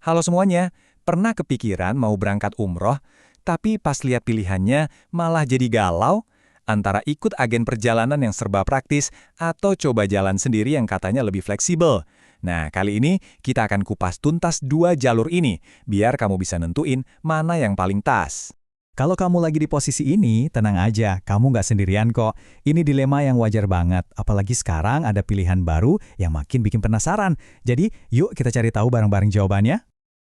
Halo semuanya, pernah kepikiran mau berangkat umroh, tapi pas lihat pilihannya malah jadi galau? Antara ikut agen perjalanan yang serba praktis atau coba jalan sendiri yang katanya lebih fleksibel. Nah, kali ini kita akan kupas tuntas dua jalur ini, biar kamu bisa nentuin mana yang paling tas. Kalau kamu lagi di posisi ini, tenang aja, kamu nggak sendirian kok. Ini dilema yang wajar banget, apalagi sekarang ada pilihan baru yang makin bikin penasaran. Jadi, yuk kita cari tahu bareng-bareng jawabannya.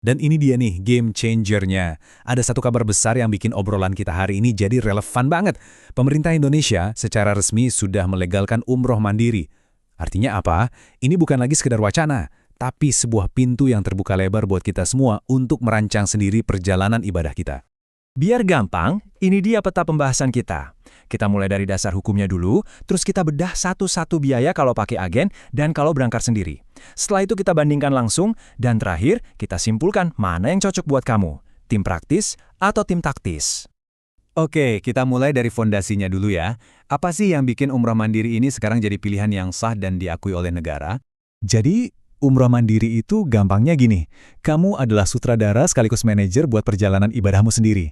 Dan ini dia nih, game changernya. Ada satu kabar besar yang bikin obrolan kita hari ini jadi relevan banget. Pemerintah Indonesia secara resmi sudah melegalkan umroh mandiri. Artinya apa? Ini bukan lagi sekedar wacana, tapi sebuah pintu yang terbuka lebar buat kita semua untuk merancang sendiri perjalanan ibadah kita. Biar gampang, ini dia peta pembahasan kita. Kita mulai dari dasar hukumnya dulu, terus kita bedah satu-satu biaya kalau pakai agen dan kalau berangkat sendiri. Setelah itu kita bandingkan langsung, dan terakhir kita simpulkan mana yang cocok buat kamu, tim praktis atau tim taktis. Oke, kita mulai dari fondasinya dulu ya. Apa sih yang bikin umroh mandiri ini sekarang jadi pilihan yang sah dan diakui oleh negara? Jadi, umroh mandiri itu gampangnya gini. Kamu adalah sutradara sekaligus manajer buat perjalanan ibadahmu sendiri.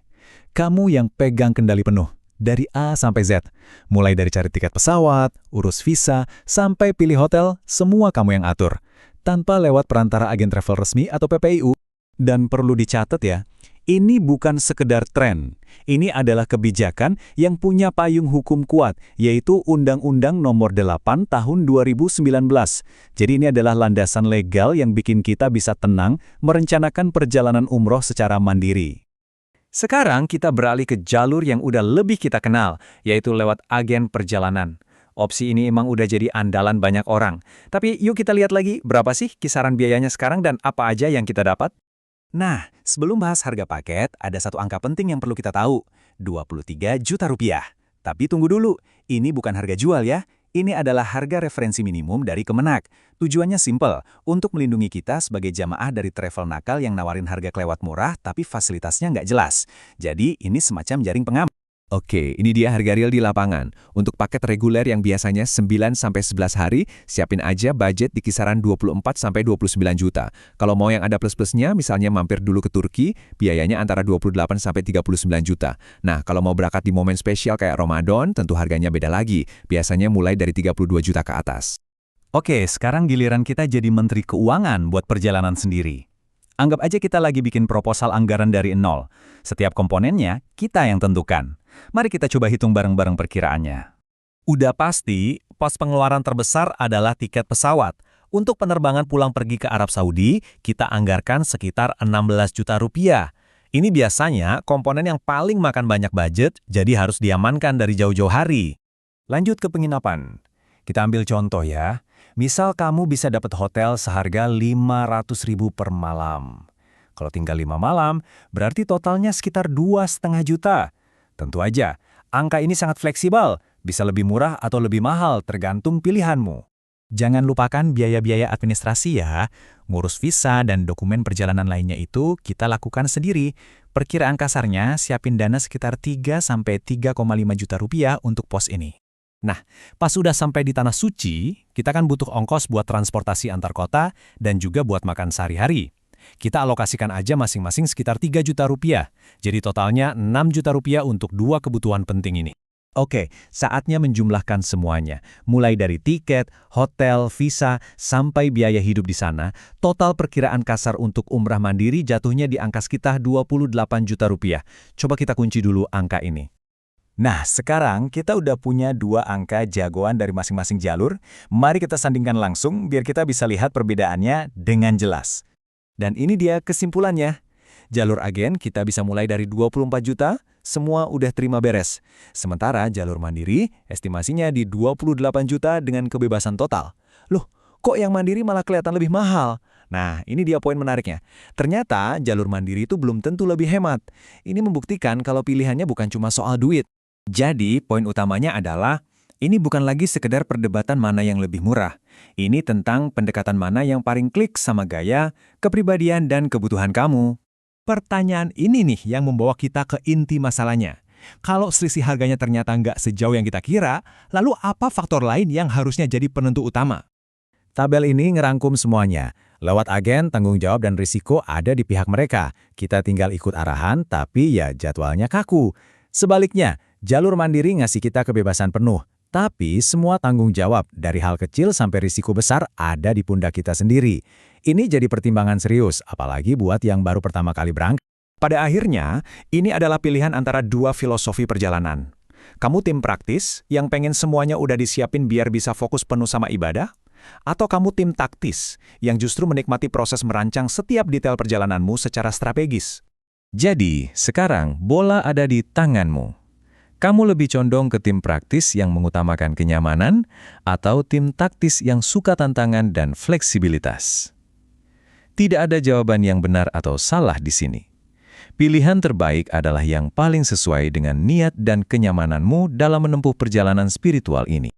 Kamu yang pegang kendali penuh, dari A sampai Z. Mulai dari cari tiket pesawat, urus visa, sampai pilih hotel, semua kamu yang atur. Tanpa lewat perantara agen travel resmi atau PPIU. Dan perlu dicatat ya, ini bukan sekedar tren. Ini adalah kebijakan yang punya payung hukum kuat, yaitu Undang-Undang Nomor 8 Tahun 2019. Jadi ini adalah landasan legal yang bikin kita bisa tenang merencanakan perjalanan umroh secara mandiri. Sekarang kita beralih ke jalur yang udah lebih kita kenal, yaitu lewat agen perjalanan. Opsi ini emang udah jadi andalan banyak orang. Tapi yuk kita lihat lagi berapa sih kisaran biayanya sekarang dan apa aja yang kita dapat. Nah, sebelum bahas harga paket, ada satu angka penting yang perlu kita tahu, 23 juta rupiah. Tapi tunggu dulu, ini bukan harga jual ya. Ini adalah harga referensi minimum dari Kemenak. Tujuannya simpel, untuk melindungi kita sebagai jamaah dari travel nakal yang nawarin harga kelewat murah tapi fasilitasnya nggak jelas. Jadi ini semacam jaring pengaman. Oke, ini dia harga real di lapangan. Untuk paket reguler yang biasanya 9-11 hari, siapin aja budget di kisaran 24-29 juta. Kalau mau yang ada plus-plusnya, misalnya mampir dulu ke Turki, biayanya antara 28-39 juta. Nah, kalau mau berangkat di momen spesial kayak Ramadan, tentu harganya beda lagi. Biasanya mulai dari 32 juta ke atas. Oke, sekarang giliran kita jadi Menteri Keuangan buat perjalanan sendiri. Anggap aja kita lagi bikin proposal anggaran dari nol. Setiap komponennya, kita yang tentukan. Mari kita coba hitung bareng-bareng perkiraannya. Udah pasti, pos pengeluaran terbesar adalah tiket pesawat. Untuk penerbangan pulang pergi ke Arab Saudi, kita anggarkan sekitar 16 juta rupiah. Ini biasanya komponen yang paling makan banyak budget, jadi harus diamankan dari jauh-jauh hari. Lanjut ke penginapan. Kita ambil contoh ya. Misal kamu bisa dapat hotel seharga 500.000 per malam. Kalau tinggal 5 malam, berarti totalnya sekitar 2,5 juta. Tentu aja, angka ini sangat fleksibel, bisa lebih murah atau lebih mahal tergantung pilihanmu. Jangan lupakan biaya-biaya administrasi ya. Ngurus visa dan dokumen perjalanan lainnya itu kita lakukan sendiri. Perkiraan kasarnya siapin dana sekitar 3-3,5 juta rupiah untuk pos ini. Nah, pas udah sampai di Tanah Suci, kita kan butuh ongkos buat transportasi antar kota dan juga buat makan sehari-hari. Kita alokasikan aja masing-masing sekitar 3 juta rupiah. Jadi totalnya 6 juta rupiah untuk dua kebutuhan penting ini. Oke, saatnya menjumlahkan semuanya. Mulai dari tiket, hotel, visa, sampai biaya hidup di sana, total perkiraan kasar untuk umrah mandiri jatuhnya di angka sekitar 28 juta rupiah. Coba kita kunci dulu angka ini. Nah, sekarang kita udah punya dua angka jagoan dari masing-masing jalur. Mari kita sandingkan langsung biar kita bisa lihat perbedaannya dengan jelas. Dan ini dia kesimpulannya. Jalur agen kita bisa mulai dari 24 juta, semua udah terima beres. Sementara jalur mandiri estimasinya di 28 juta dengan kebebasan total. Loh, kok yang mandiri malah kelihatan lebih mahal? Nah, ini dia poin menariknya. Ternyata jalur mandiri itu belum tentu lebih hemat. Ini membuktikan kalau pilihannya bukan cuma soal duit. Jadi, poin utamanya adalah ini bukan lagi sekedar perdebatan mana yang lebih murah. Ini tentang pendekatan mana yang paling klik sama gaya, kepribadian, dan kebutuhan kamu. Pertanyaan ini nih yang membawa kita ke inti masalahnya. Kalau selisih harganya ternyata nggak sejauh yang kita kira, lalu apa faktor lain yang harusnya jadi penentu utama? Tabel ini ngerangkum semuanya. Lewat agen, tanggung jawab dan risiko ada di pihak mereka. Kita tinggal ikut arahan, tapi ya jadwalnya kaku. Sebaliknya, jalur mandiri ngasih kita kebebasan penuh. Tapi semua tanggung jawab, dari hal kecil sampai risiko besar, ada di pundak kita sendiri. Ini jadi pertimbangan serius, apalagi buat yang baru pertama kali berangkat. Pada akhirnya, ini adalah pilihan antara dua filosofi perjalanan. Kamu tim praktis yang pengen semuanya udah disiapin biar bisa fokus penuh sama ibadah? Atau kamu tim taktis yang justru menikmati proses merancang setiap detail perjalananmu secara strategis? Jadi, sekarang bola ada di tanganmu. Kamu lebih condong ke tim praktis yang mengutamakan kenyamanan atau tim taktis yang suka tantangan dan fleksibilitas? Tidak ada jawaban yang benar atau salah di sini. Pilihan terbaik adalah yang paling sesuai dengan niat dan kenyamananmu dalam menempuh perjalanan spiritual ini.